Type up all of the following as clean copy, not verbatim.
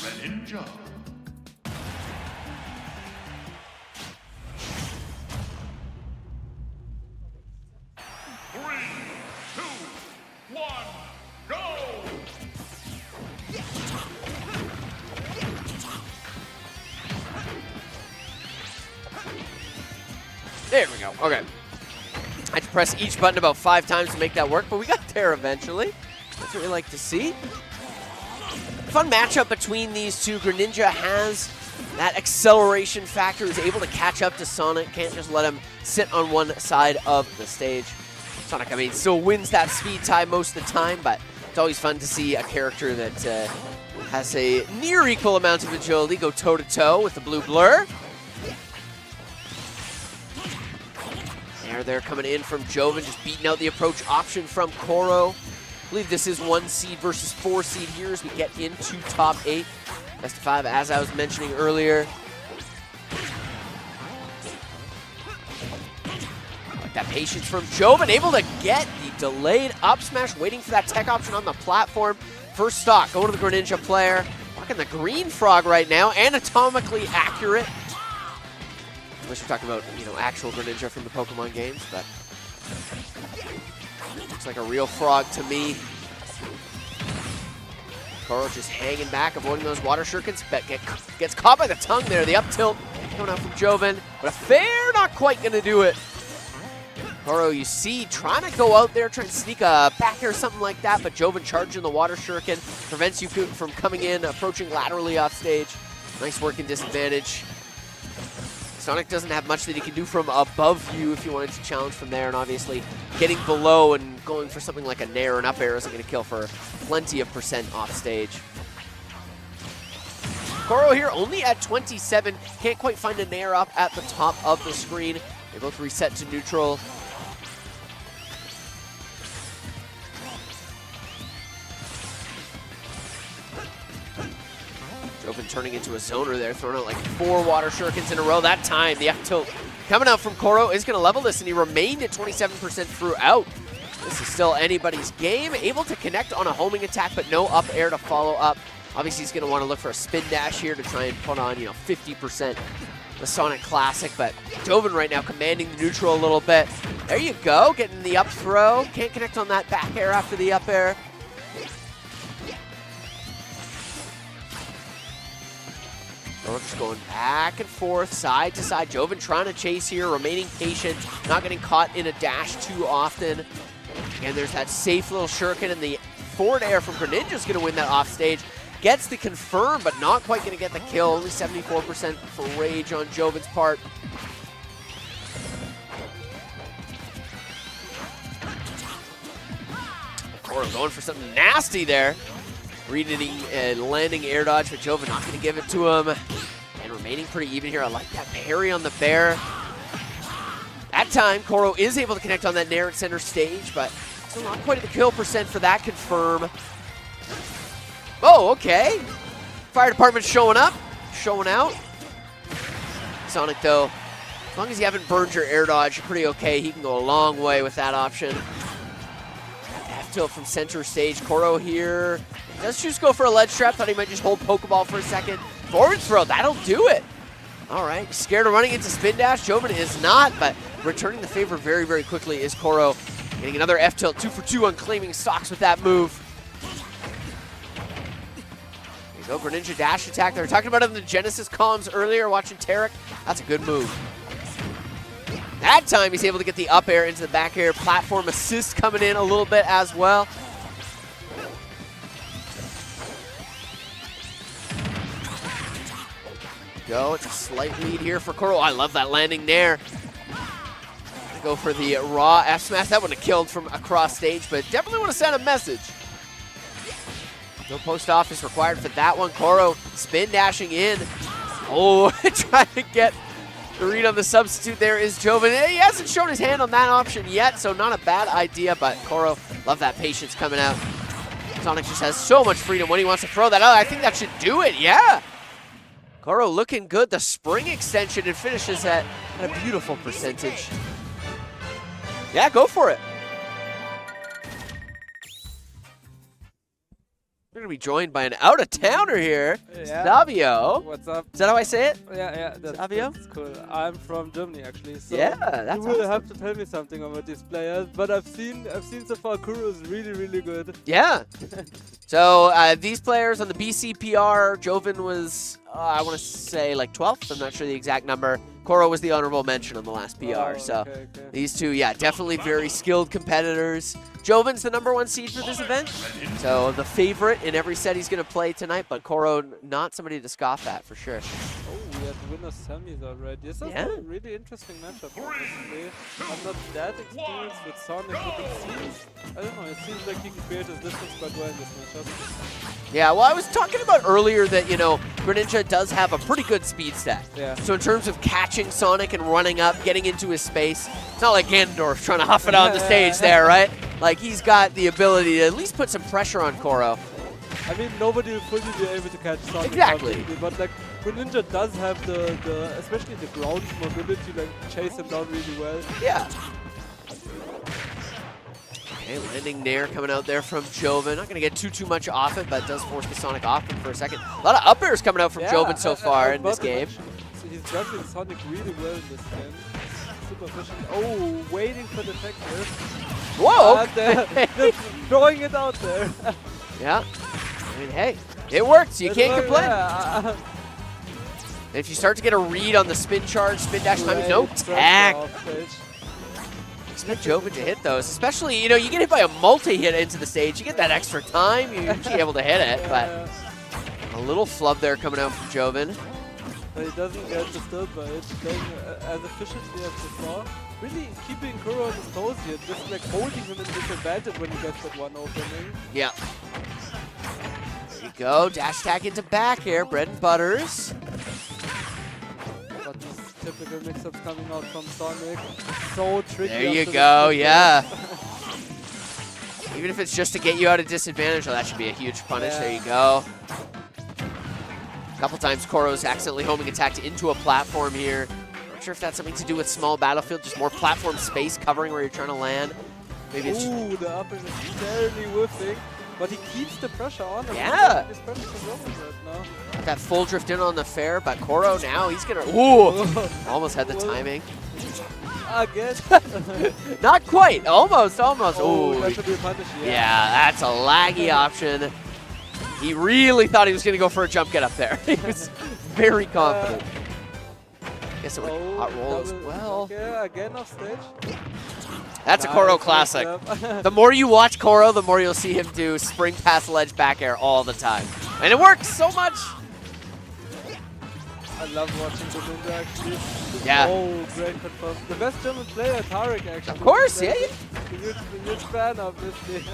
Greninja. There we go. Okay. I had to press each button about 5 times to make that work, but we got there eventually. That's what we like to see. Fun matchup between these two. Greninja has that acceleration factor, is able to catch up to Sonic. Can't just let him sit on one side of the stage. Sonic, I mean, still wins that speed tie most of the time, but it's always fun to see a character that has a near equal amount of agility go toe-to-toe with the blue blur. They're coming in from Jovann, just beating out the approach option from Koro. I believe this is 1 seed versus 4 seed here as we get into top 8. Best of 5, as I was mentioning earlier. Like that patience from Jovann, able to get the delayed up smash, waiting for that tech option on the platform. First stock, going to the Greninja player. Rocking the green frog right now, anatomically accurate. Unless you're talking about, you know, actual Greninja from the Pokemon games, but looks like a real frog to me. Koro just hanging back, avoiding those water shurikens, but gets caught by the tongue there. The up tilt coming out from Jovann, but a fair not quite gonna do it. Koro, you see, trying to go out there, trying to sneak a back air or something like that, but Jovann charging the water shuriken, prevents you from coming in, approaching laterally off stage. Nice work in disadvantage. Sonic doesn't have much that he can do from above you if you wanted to challenge from there, and obviously getting below and going for something like a nair or an up air isn't going to kill for plenty of percent off stage. Koro here only at 27, can't quite find a nair up at the top of the screen. They both reset to neutral. Jovann turning into a zoner there, throwing out like 4 water shurikens in a row. That time, the up tilt coming out from Koro is going to level this, and he remained at 27% throughout. This is still anybody's game. Able to connect on a homing attack, but no up air to follow up. Obviously, he's going to want to look for a spin dash here to try and put on, 50% the Sonic Classic, but Jovann right now commanding the neutral a little bit. There you go, getting the up throw. Can't connect on that back air after the up air. Koro just going back and forth, side to side. Jovann trying to chase here, remaining patient, not getting caught in a dash too often. And there's that safe little shuriken, and the forward air from Greninja is going to win that off stage. Gets the confirm, but not quite going to get the kill. Only 74% for Rage on Jovann's part. Koro going for something nasty there. Reading and landing air dodge, but Jovann not going to give it to him. And remaining pretty even here. I like that parry on the bear. That time, Koro is able to connect on that nair at center stage, but still not quite at the kill percent for that confirm. Oh, okay. Fire department showing up, showing out. Sonic, though, as long as you haven't burned your air dodge, you're pretty okay. He can go a long way with that option. F tilt from center stage. Koro here. Does just go for a ledge trap. Thought he might just hold Pokeball for a second. Forward throw, that'll do it. All right, scared of running into spin dash. Jovann is not, but returning the favor very, very quickly is Koro. Getting another F tilt, 2 for 2 on claiming stocks with that move. There you go, Greninja dash attack. They were talking about it in the Genesis columns earlier, watching Tarek. That's a good move. That time he's able to get the up air into the back air. Platform assist coming in a little bit as well. Go, it's a slight lead here for Koro. I love that landing there. Go for the raw F smash. That wouldn't have killed from across stage, but definitely would have sent a message. No post office required for that one. Koro spin dashing in. Oh, trying to get the read on the substitute there is Jovann. He hasn't shown his hand on that option yet, so not a bad idea, but Koro, love that patience coming out. Sonic just has so much freedom when he wants to throw that out. I think that should do it, yeah. Koro looking good. The spring extension, it finishes at a beautiful percentage. Yeah, go for it. going to be joined by an out-of-towner here, Savio. What's up? Is that how I say it? Yeah, that's cool. I'm from Germany actually. So yeah, that's you will have to tell me something about these players. But I've seen so far Koro is really good. Yeah. So these players on the BCPR, Jovann was I want to say like 12th. I'm not sure the exact number. Koro was the honorable mention on the last PR. Okay. These two, yeah, definitely very skilled competitors. Jovann's the #1 seed for this event, so the favorite in every set he's going to play tonight, but Koro not somebody to scoff at for sure. Oh, we had winner semis already. This is a really interesting matchup, honestly. I'm not that experienced with Sonic, but it seems, I don't know, it seems like he can create his distance quite well in this matchup. Yeah, well, I was talking about earlier that, you know, Greninja does have a pretty good speed stat. Yeah. So in terms of catching Sonic and running up, getting into his space, it's not like Ganondorf trying to huff it on the stage there, right? Like, he's got the ability to at least put some pressure on Koro. I mean, nobody will fully be able to catch Sonic. Exactly. But, like, Greninja does have the especially the ground mobility, like, chase him down really well. Yeah. Okay, landing Nair coming out there from Jovann. Not going to get too much off it, but does force the Sonic off him for a second. A lot of up airs coming out from Jovann so far in this game. So he's juggling Sonic really well in this game. Super efficient. Oh, waiting for the tech there. Whoa! Just throwing it out there. Yeah. I mean, hey, it works. You can't complain. Yeah. And if you start to get a read on the spin charge, spin dash timing, no tag. Expect Jovann to hit those, especially, you know, you get hit by a multi-hit into the stage, you get that extra time, you're usually able to hit it, but a little flub there coming out from Jovann. But he doesn't get disturbed by it, playing as efficiently as before. Really keeping Koro on his toes here, just like holding him in disadvantage when he gets that one opening. Yeah. There you go, dash attack into back air, bread and butters. But these typical mix-ups coming out from Sonic, so tricky. There you go, yeah. Even if it's just to get you out of disadvantage, that should be a huge punish. There you go. A couple times Koro's accidentally homing attacked into a platform here. Not sure if that's something to do with small battlefield, just more platform space covering where you're trying to land. Maybe it's the up is barely whiffing, but he keeps the pressure on him. Yeah. His pressure control right now. that full drift in on the fair, but Koro now, he's gonna, ooh, almost had the timing. Again. Not quite, almost. Oh, Ooh. that should be a punish, Yeah, that's a laggy option. He really thought he was going to go for a jump get up there. He was very confident. Guess it would hot roll as well. Yeah, again off stage. That's a Koro classic. The more you watch Koro, the more you'll see him do spring past ledge back air all the time. And it works so much. I love watching Greninja actually. Yeah. Oh, great confirm. The best German player, Tarek actually. Of course, yeah. The huge fan, obviously.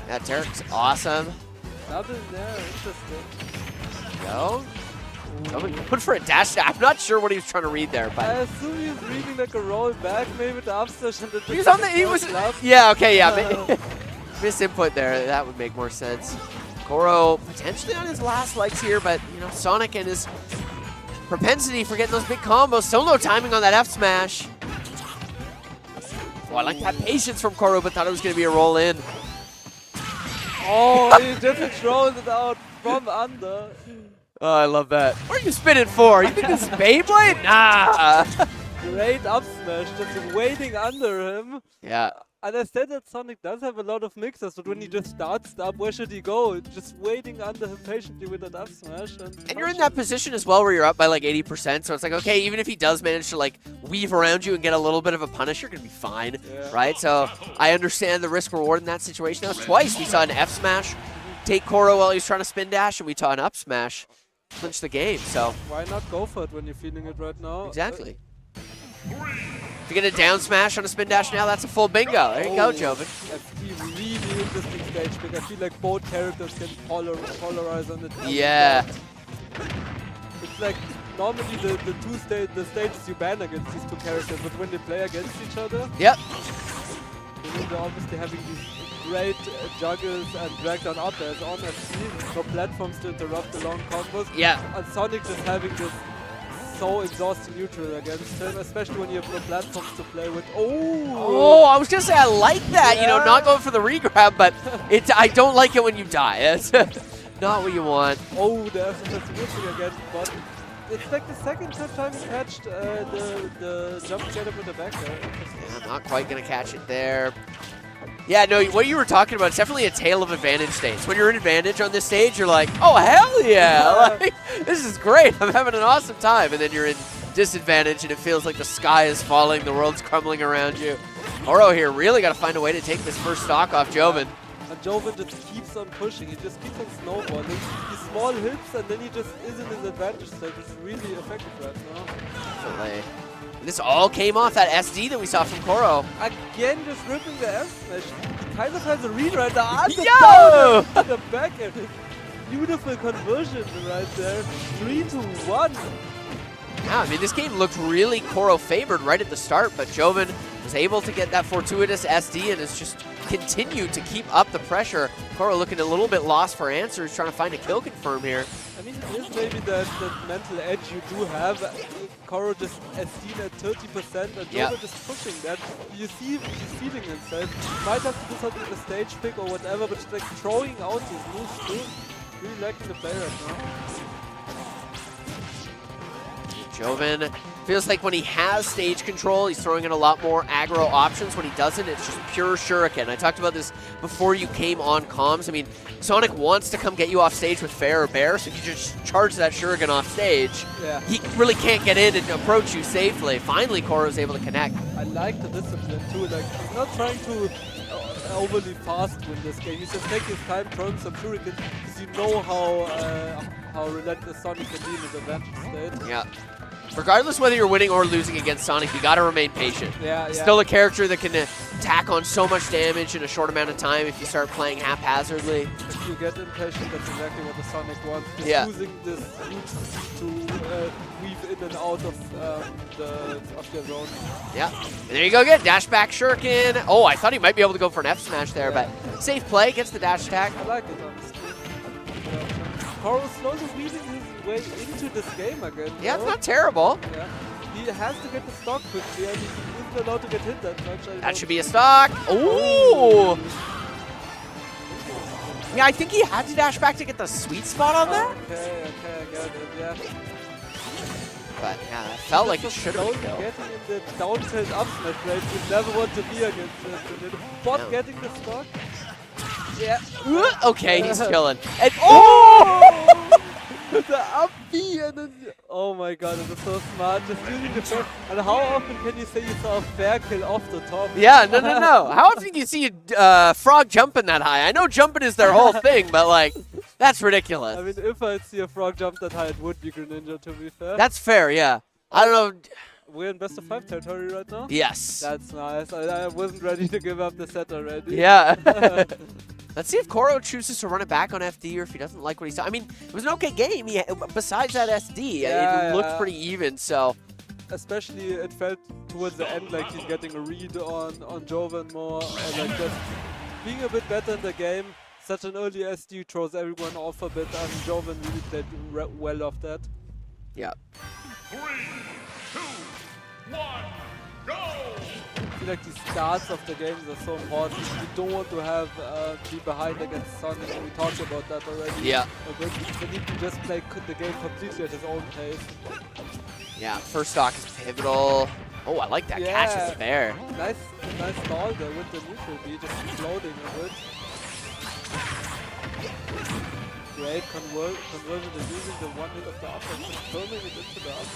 Yeah, Tarek's awesome. Double there, interesting. Go. Put for a dash. I'm not sure what he was trying to read there, but I assume he was reading like a roll back, maybe with the upstairs and the he was on the. He was. Yeah. Okay. Yeah. Misinput there. That would make more sense. Koro potentially on his last legs here, but you know Sonic and his propensity for getting those big combos. Still no timing on that F smash. Oh, I like that patience from Koro, but thought it was going to be a roll in. Oh, he just throws it out from under. Oh, I love that. What are you spinning for? You think this is Beyblade? Nah. Great up smash, just waiting under him. Yeah. And I said that Sonic does have a lot of mixers, but when he just starts up, where should he go? Just waiting under him patiently with that up smash. And you're in that position as well where you're up by like 80%, so it's like, okay, even if he does manage to like weave around you and get a little bit of a punish, you're going to be fine, right? So I understand the risk reward in that situation. Now, twice we saw an F smash take Koro while he was trying to spin dash, and we saw an up smash clinch the game, so. Why not go for it when you're feeling it right now? Exactly. If you get a down smash on a spin dash now, that's a full bingo. There you go, Jovann. FT really interesting stage pick. I feel like both characters can polarize on it. Yeah. It's like normally the stages you ban against these two characters, but when they play against each other, yep. They're obviously having these great juggles and drag down up airs on FT, no platforms to interrupt the long combos. Yeah. And Sonic just having this so exhausting neutral against him, especially when you have no platforms to play with. Oh, I was gonna say I like that. You know, not going for the regrab, but I don't like it when you die. It's not what you want. Oh, the FSS missing again, but it's like the second time he catched the jump get him with the back there. Yeah, not quite gonna catch it there. Yeah, no, what you were talking about, it's definitely a tale of advantage states. When you're in advantage on this stage, you're like, oh, hell yeah. Like, this is great. I'm having an awesome time. And then you're in disadvantage, and it feels like the sky is falling, the world's crumbling around you. Koro here really got to find a way to take this first stock off Jovann. And Jovann just keeps on pushing. He just keeps on snowballing. He small hits, and then he just is in his advantage state. It's really effective right now. Definitely. This all came off that SD that we saw from Koro. Again, just ripping the F smash. He kind of has a read right now. Yo! Down the back end. Beautiful conversion right there. 3-1. Yeah, I mean, this game looked really Koro favored right at the start, but Jovann was able to get that fortuitous SD and has just continued to keep up the pressure. Koro looking a little bit lost for answers, trying to find a kill confirm here. I mean, it is maybe that mental edge you do have. Koro just SD at 30% and Jovann just pushing that. You see he's feeling himself. Might have to do something with the stage pick or whatever, but just like throwing out his moves too. Really liking the play right now. Jovann feels like when he has stage control, he's throwing in a lot more aggro options. When he doesn't, it's just pure shuriken. I talked about this before you came on comms. I mean, Sonic wants to come get you off stage with fair or bear, so if you just charge that shuriken off stage, he really can't get in and approach you safely. Finally, Koro's able to connect. I like the discipline too. Like, he's not trying to overly fast win this game. He's just taking his time, throwing some shurikens, because you know how relentless Sonic can be in his advantage state. Yeah. Regardless whether you're winning or losing against Sonic, you gotta remain patient. Still a character that can tack on so much damage in a short amount of time if you start playing haphazardly. If you get impatient, that's exactly what the Sonic wants. Just using this huge speed to weave in and out of their zone. Yeah, and there you go again, dash back shuriken. Oh, I thought he might be able to go for an F smash there, but safe play, gets the dash attack. I like it, honestly. Koro slowly weaving his way into this game again. Yeah, it's not terrible. Yeah. He has to get the stock quickly, and he isn't allowed to get hit that much. That should be a stock. Ooh! Yeah, I think he had to dash back to get the sweet spot on that. Okay, I got it, yeah. But yeah, that felt like it should have been killed. Getting in the down tilt up smash rate, you never want to be against it. Bot getting the stock. Yeah. Okay, he's killing. And the up B and then oh my god, it is so smart. Just using the fair. And how often can you say you saw a fair kill off the top? Yeah, no. How often can you see a frog jumping that high? I know jumping is their whole thing, but like, that's ridiculous. I mean, if I'd see a frog jump that high, it would be Greninja, to be fair. That's fair, yeah. I don't know. We're in best of 5 territory right now? Yes. That's nice. I wasn't ready to give up the set already. Yeah. Let's see if Koro chooses to run it back on FD or if he doesn't like what he saw. I mean, it was an okay game. Besides that SD, it looked pretty even, so. Especially it felt towards the end like he's getting a read on Jovann more, or like just being a bit better in the game. Such an early SD throws everyone off a bit, and Jovann really played well off that. Yeah. 3, 2, 1, go! I feel like the starts of the games are so important. You don't want to have be behind against Sonic, and we talked about that already. Yeah. But he can just play the game completely at his own pace. Yeah, first stock is pivotal. Oh, I like that catch as fair. Nice stall there with the neutral B, just floating a bit. Great conversion and using the one hit of the up and confirming it into the up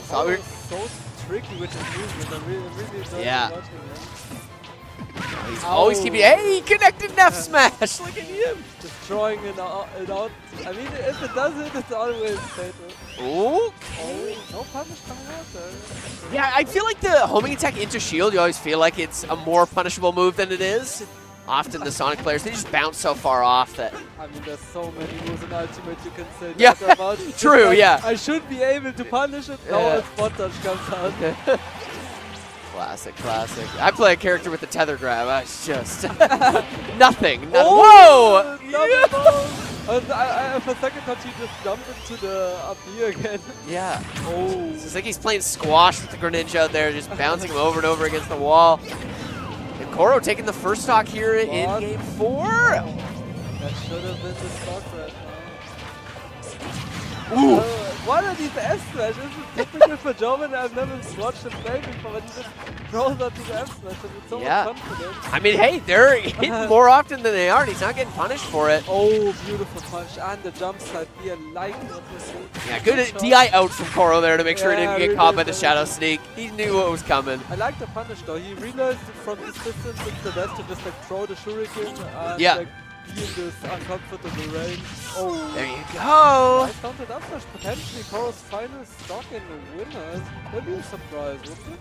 so tricky with his movement. I'm really enjoying watching him. He's always keeping. Hey, he connected an F smash. Look at him. Just throwing it out. I mean, if it does it, it's always fatal. Oh, no punish coming out there. Yeah, I feel like the homing attack into shield, you always feel like it's a more punishable move than it is. Often the Sonic players, they just bounce so far off that. I mean, there's so many moves in Ultimate you can say that about. True, like, I should be able to punish it. Now it's spot touch comes out. Classic. I play a character with the tether grab. It's just nothing. Whoa! For a second thought he just jumped into the up B again. Yeah. Oh. It's like he's playing squash with the Greninja out there, just bouncing him over and over against the wall. And Koro taking the first stock here in game 4. That should have been the stock right now. Ooh. What are these F smash? This is typical for Jovann. I've never watched him play before, but he just throws out these F smashes with so much confidence. I mean, hey, they're hitting more often than they are, and he's not getting punished for it. Oh, beautiful punch. And the jump side B, I like what we're seeing. Yeah, good DI out from Koro there to make sure he didn't get caught by the Shadow Sneak. He knew what was coming. I like the punish though. He realized from this distance it's the best to just like throw the shuriken and like be in this uncomfortable range. Oh, there you go. I counted up smash, potentially Koro's final stock in the winners. That'd be a surprise, wouldn't it?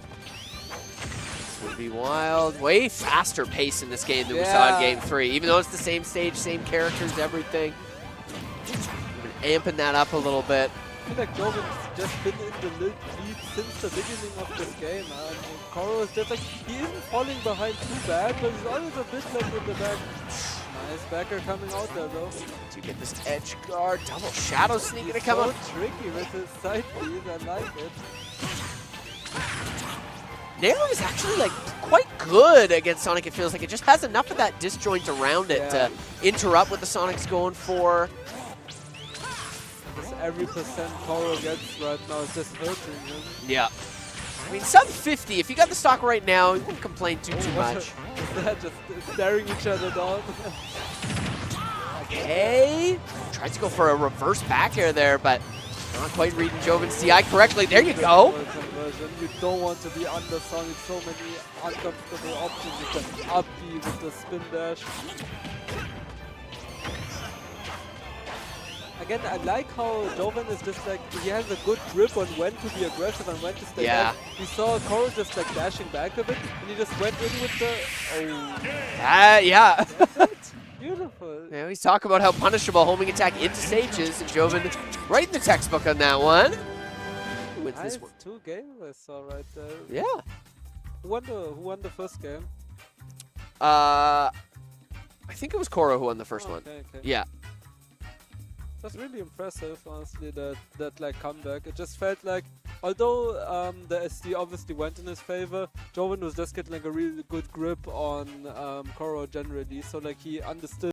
Would be wild. Way faster pace in this game than we saw in game 3. Even though it's the same stage, same characters, everything. We've been amping that up a little bit. I feel like Jovann's just been in the lead since the beginning of this game, and Koro is just like, he isn't falling behind too bad, but he's always a bit like in the back. Nice backer coming out there though. To get this edge guard, double Shadow Sneak gonna come up. So tricky with his side Bs, I like it. Nair is actually like quite good against Sonic, it feels like. It just has enough of that disjoint around it to interrupt what the Sonic's going for. Just every percent Koro gets right now is just hurting him. Yeah. I mean, sub 50, if you got the stock right now, you wouldn't complain too much. Is that just staring each other down? Okay. Tried to go for a reverse back air there, but not quite reading Jovann's DI correctly. There you go. You don't want to be under Sonic. So many uncomfortable options with the up B, with the spin dash. Again, I like how Jovann is just like, he has a good grip on when to be aggressive and when to stay back. We saw Koro just like dashing back a bit, and he just went in with the, yeah. Beautiful. Yeah, he's talking about how punishable homing attack into stages, and Jovann right in the textbook on that one. Who wins this one? 2 games I saw right there. Yeah. Who won the first game? I think it was Koro who won the first one. Okay. Yeah. That's really impressive, honestly, that like comeback. It just felt like, although the SD obviously went in his favor, Jovann was just getting like a really good grip on Koro generally, so like he understood